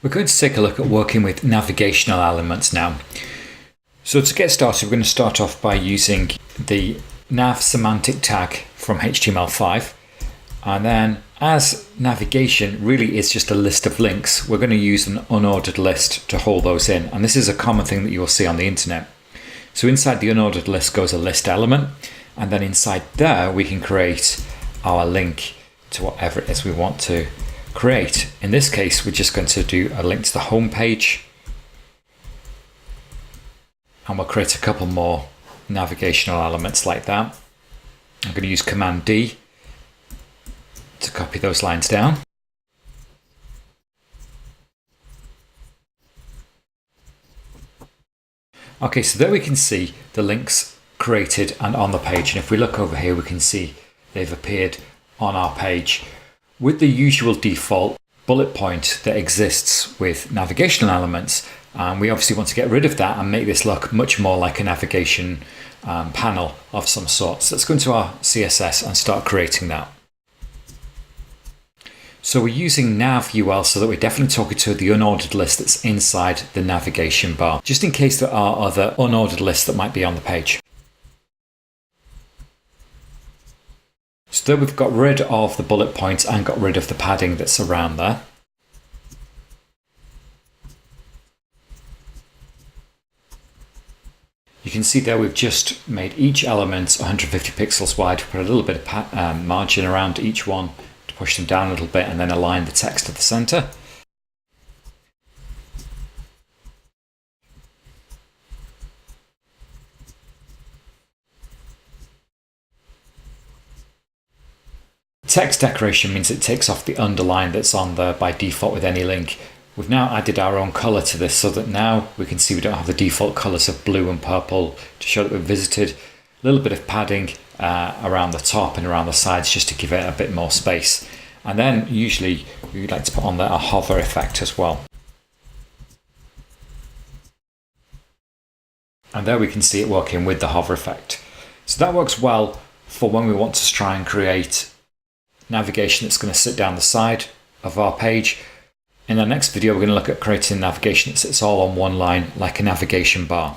We're going to take a look at working with navigational elements now. So to get started, we're going to start off by using the nav semantic tag from HTML5. And then as navigation really is just a list of links, we're going to use an unordered list to hold those in. And this is a common thing that you will see on the internet. So inside the unordered list goes a list element. And then inside there, we can create our link to whatever it is we want to create. In this case, we're just going to do a link to the home page. And we'll create a couple more navigational elements like that. I'm going to use Command D to copy those lines down. Okay, so there we can see the links created and on the page. And if we look over here, we can see they've appeared on our page. With the usual default bullet point that exists with navigational elements, we obviously want to get rid of that and make this look much more like a navigation panel of some sort. So let's go into our CSS and start creating that. So we're using nav UL so that we're definitely talking to the unordered list that's inside the navigation bar, just in case there are other unordered lists that might be on the page. So there we've got rid of the bullet points and got rid of the padding that's around there. You can see there we've just made each element 150 pixels wide, put a little bit of margin around each one to push them down a little bit and then align the text to the center. Text decoration means it takes off the underline that's on there by default with any link. We've now added our own color to this so that now we can see we don't have the default colors of blue and purple to show that we've visited. A little bit of padding around the top and around the sides just to give it a bit more space. And then usually we like to put on there a hover effect as well. And there we can see it working with the hover effect. So that works well for when we want to try and create navigation that's going to sit down the side of our page. In our next video, we're going to look at creating navigation that sits all on one line like a navigation bar.